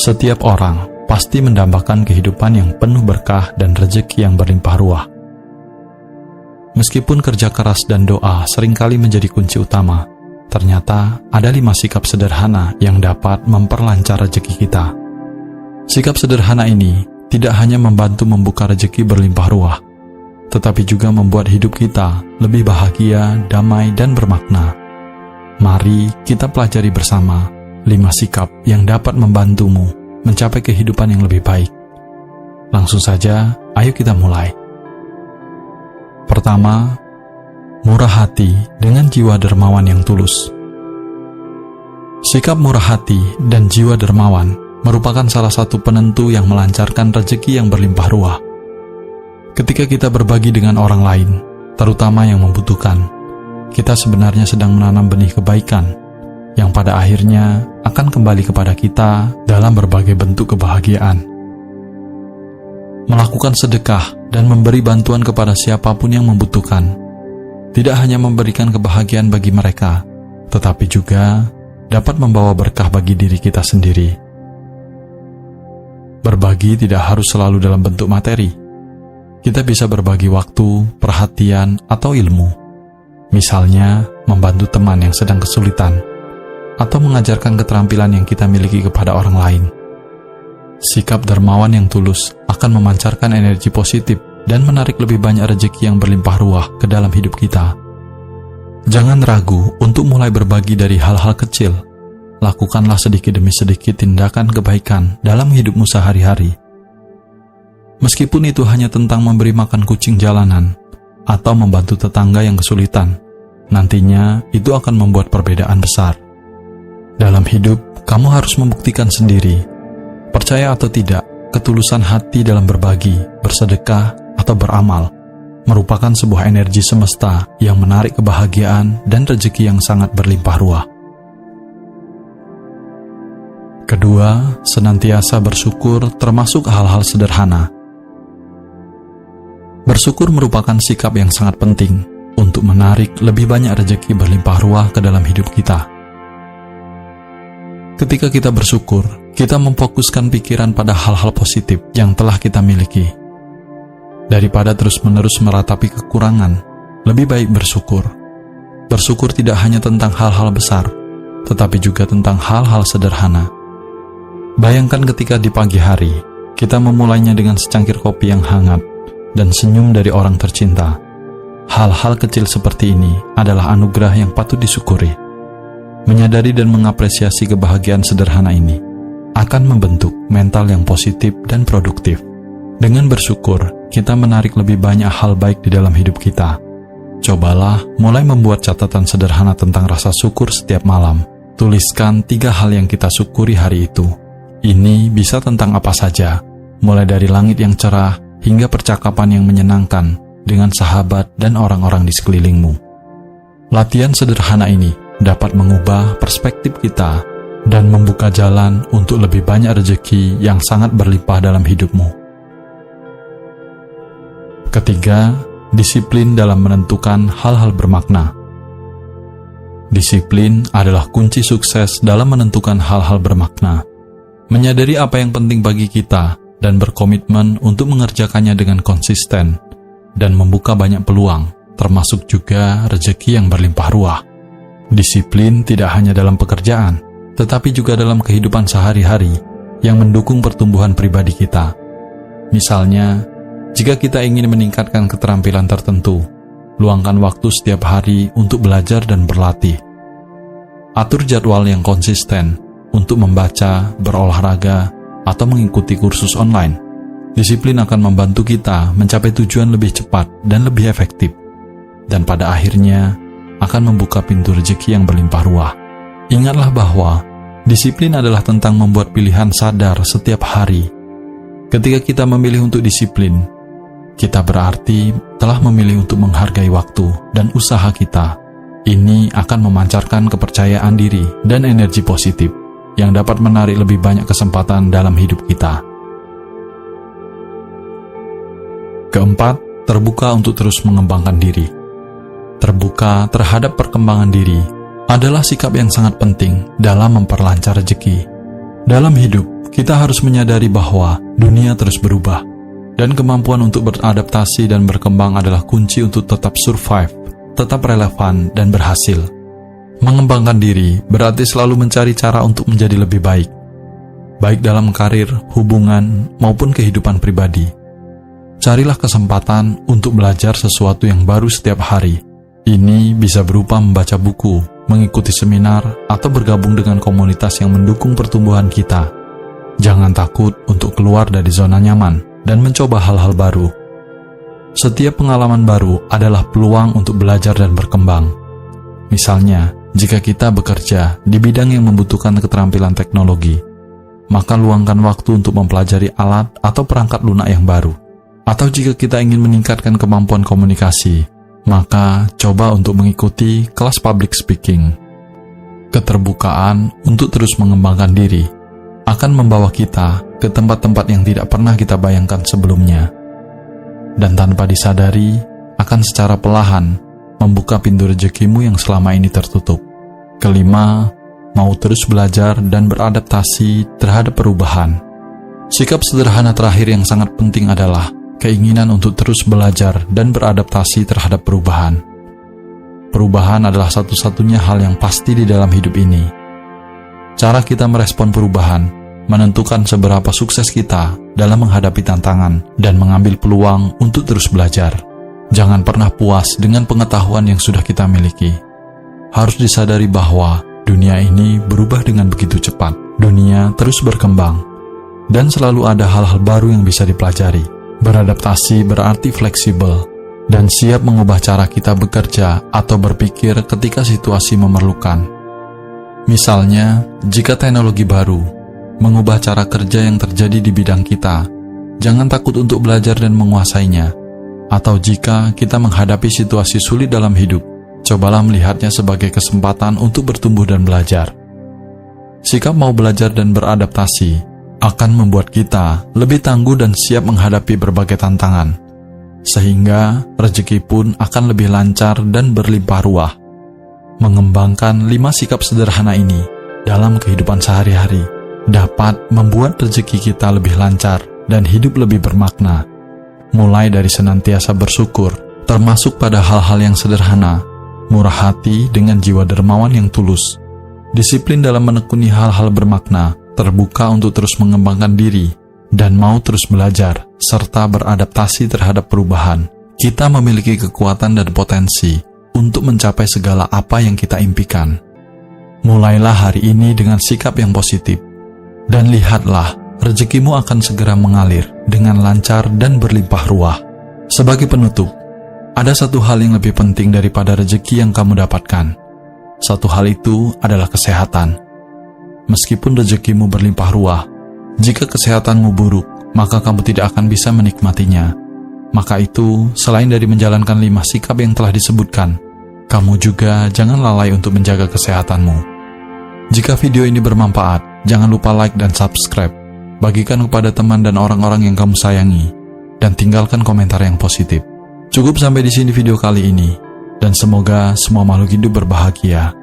Setiap orang pasti mendambakan kehidupan yang penuh berkah dan rezeki yang berlimpah ruah. Meskipun kerja keras dan doa seringkali menjadi kunci utama, ternyata ada 5 sikap sederhana yang dapat memperlancar rezeki kita. Sikap sederhana ini tidak hanya membantu membuka rezeki berlimpah ruah, tetapi juga membuat hidup kita lebih bahagia, damai, dan bermakna. Mari kita pelajari bersama 5 sikap yang dapat membantumu mencapai kehidupan yang lebih baik. Langsung saja, ayo kita mulai. Pertama, murah hati dengan jiwa dermawan yang tulus. Sikap murah hati dan jiwa dermawan merupakan salah satu penentu yang melancarkan rezeki yang berlimpah ruah. Ketika kita berbagi dengan orang lain, terutama yang membutuhkan, kita sebenarnya sedang menanam benih kebaikan yang pada akhirnya akan kembali kepada kita dalam berbagai bentuk kebahagiaan. Melakukan sedekah dan memberi bantuan kepada siapapun yang membutuhkan tidak hanya memberikan kebahagiaan bagi mereka, tetapi juga dapat membawa berkah bagi diri kita sendiri. Berbagi tidak harus selalu dalam bentuk materi. Kita bisa berbagi waktu, perhatian, atau ilmu. Misalnya, membantu teman yang sedang kesulitan, atau mengajarkan keterampilan yang kita miliki kepada orang lain. Sikap dermawan yang tulus akan memancarkan energi positif dan menarik lebih banyak rezeki yang berlimpah ruah ke dalam hidup kita. Jangan ragu untuk mulai berbagi dari hal-hal kecil. Lakukanlah sedikit demi sedikit tindakan kebaikan dalam hidupmu sehari-hari. Meskipun itu hanya tentang memberi makan kucing jalanan atau membantu tetangga yang kesulitan, nantinya itu akan membuat perbedaan besar. Dalam hidup, kamu harus membuktikan sendiri. Percaya atau tidak, ketulusan hati dalam berbagi, bersedekah, atau beramal merupakan sebuah energi semesta yang menarik kebahagiaan dan rezeki yang sangat berlimpah ruah. Kedua, senantiasa bersyukur termasuk hal-hal sederhana. Bersyukur merupakan sikap yang sangat penting untuk menarik lebih banyak rezeki berlimpah ruah ke dalam hidup kita. Ketika kita bersyukur, kita memfokuskan pikiran pada hal-hal positif yang telah kita miliki. Daripada terus-menerus meratapi kekurangan, lebih baik bersyukur. Bersyukur tidak hanya tentang hal-hal besar, tetapi juga tentang hal-hal sederhana. Bayangkan ketika di pagi hari, kita memulainya dengan secangkir kopi yang hangat dan senyum dari orang tercinta. Hal-hal kecil seperti ini adalah anugerah yang patut disyukuri. Menyadari dan mengapresiasi kebahagiaan sederhana ini akan membentuk mental yang positif dan produktif. Dengan bersyukur, kita menarik lebih banyak hal baik di dalam hidup kita. Cobalah mulai membuat catatan sederhana tentang rasa syukur setiap malam. Tuliskan 3 hal yang kita syukuri hari itu. Ini bisa tentang apa saja, mulai dari langit yang cerah hingga percakapan yang menyenangkan dengan sahabat dan orang-orang di sekelilingmu. Latihan sederhana ini dapat mengubah perspektif kita dan membuka jalan untuk lebih banyak rezeki yang sangat berlimpah dalam hidupmu. Ketiga, disiplin dalam menentukan hal-hal bermakna. Disiplin adalah kunci sukses dalam menentukan hal-hal bermakna. Menyadari apa yang penting bagi kita dan berkomitmen untuk mengerjakannya dengan konsisten dan membuka banyak peluang, termasuk juga rezeki yang berlimpah ruah. Disiplin tidak hanya dalam pekerjaan, tetapi juga dalam kehidupan sehari-hari yang mendukung pertumbuhan pribadi kita. Misalnya, jika kita ingin meningkatkan keterampilan tertentu, luangkan waktu setiap hari untuk belajar dan berlatih. Atur jadwal yang konsisten untuk membaca, berolahraga, atau mengikuti kursus online. Disiplin akan membantu kita mencapai tujuan lebih cepat dan lebih efektif, dan pada akhirnya akan membuka pintu rezeki yang berlimpah ruah. Ingatlah bahwa disiplin adalah tentang membuat pilihan sadar setiap hari. Ketika kita memilih untuk disiplin, kita berarti telah memilih untuk menghargai waktu dan usaha kita. Ini akan memancarkan kepercayaan diri dan energi positif yang dapat menarik lebih banyak kesempatan dalam hidup kita. Keempat, terbuka untuk terus mengembangkan diri. Terbuka terhadap perkembangan diri adalah sikap yang sangat penting dalam memperlancar rezeki. Dalam hidup, kita harus menyadari bahwa dunia terus berubah, dan kemampuan untuk beradaptasi dan berkembang adalah kunci untuk tetap survive, tetap relevan, dan berhasil. Mengembangkan diri berarti selalu mencari cara untuk menjadi lebih baik, baik dalam karir, hubungan, maupun kehidupan pribadi. Carilah kesempatan untuk belajar sesuatu yang baru setiap hari. Ini bisa berupa membaca buku, mengikuti seminar, atau bergabung dengan komunitas yang mendukung pertumbuhan kita. Jangan takut untuk keluar dari zona nyaman dan mencoba hal-hal baru. Setiap pengalaman baru adalah peluang untuk belajar dan berkembang. Misalnya, jika kita bekerja di bidang yang membutuhkan keterampilan teknologi, maka luangkan waktu untuk mempelajari alat atau perangkat lunak yang baru. Atau jika kita ingin meningkatkan kemampuan komunikasi, maka coba untuk mengikuti kelas public speaking. Keterbukaan untuk terus mengembangkan diri akan membawa kita ke tempat-tempat yang tidak pernah kita bayangkan sebelumnya, dan tanpa disadari akan secara perlahan membuka pintu rezekimu yang selama ini tertutup. Kelima, mau terus belajar dan beradaptasi terhadap perubahan. Sikap sederhana terakhir yang sangat penting adalah keinginan untuk terus belajar dan beradaptasi terhadap perubahan. Perubahan adalah satu-satunya hal yang pasti di dalam hidup ini. Cara kita merespon perubahan menentukan seberapa sukses kita dalam menghadapi tantangan dan mengambil peluang untuk terus belajar. Jangan pernah puas dengan pengetahuan yang sudah kita miliki. Harus disadari bahwa dunia ini berubah dengan begitu cepat. Dunia terus berkembang, dan selalu ada hal-hal baru yang bisa dipelajari. Beradaptasi berarti fleksibel dan siap mengubah cara kita bekerja atau berpikir ketika situasi memerlukan. Misalnya, jika teknologi baru mengubah cara kerja yang terjadi di bidang kita, jangan takut untuk belajar dan menguasainya. Atau jika kita menghadapi situasi sulit dalam hidup, cobalah melihatnya sebagai kesempatan untuk bertumbuh dan belajar. Sikap mau belajar dan beradaptasi akan membuat kita lebih tangguh dan siap menghadapi berbagai tantangan, sehingga rezeki pun akan lebih lancar dan berlimpah ruah. Mengembangkan 5 sikap sederhana ini dalam kehidupan sehari-hari dapat membuat rezeki kita lebih lancar dan hidup lebih bermakna. Mulai dari senantiasa bersyukur, termasuk pada hal-hal yang sederhana, murah hati dengan jiwa dermawan yang tulus, disiplin dalam menekuni hal-hal bermakna, terbuka untuk terus mengembangkan diri, dan mau terus belajar, serta beradaptasi terhadap perubahan. Kita memiliki kekuatan dan potensi untuk mencapai segala apa yang kita impikan. Mulailah hari ini dengan sikap yang positif, dan lihatlah rezekimu akan segera mengalir dengan lancar dan berlimpah ruah. Sebagai penutup, ada satu hal yang lebih penting daripada rezeki yang kamu dapatkan. Satu hal itu adalah kesehatan. Meskipun rezekimu berlimpah ruah, jika kesehatanmu buruk, maka kamu tidak akan bisa menikmatinya. Maka itu, selain dari menjalankan 5 sikap yang telah disebutkan, kamu juga jangan lalai untuk menjaga kesehatanmu. Jika video ini bermanfaat, jangan lupa like dan subscribe. Bagikan kepada teman dan orang-orang yang kamu sayangi, dan tinggalkan komentar yang positif. Cukup sampai di sini video kali ini, dan semoga semua makhluk hidup berbahagia.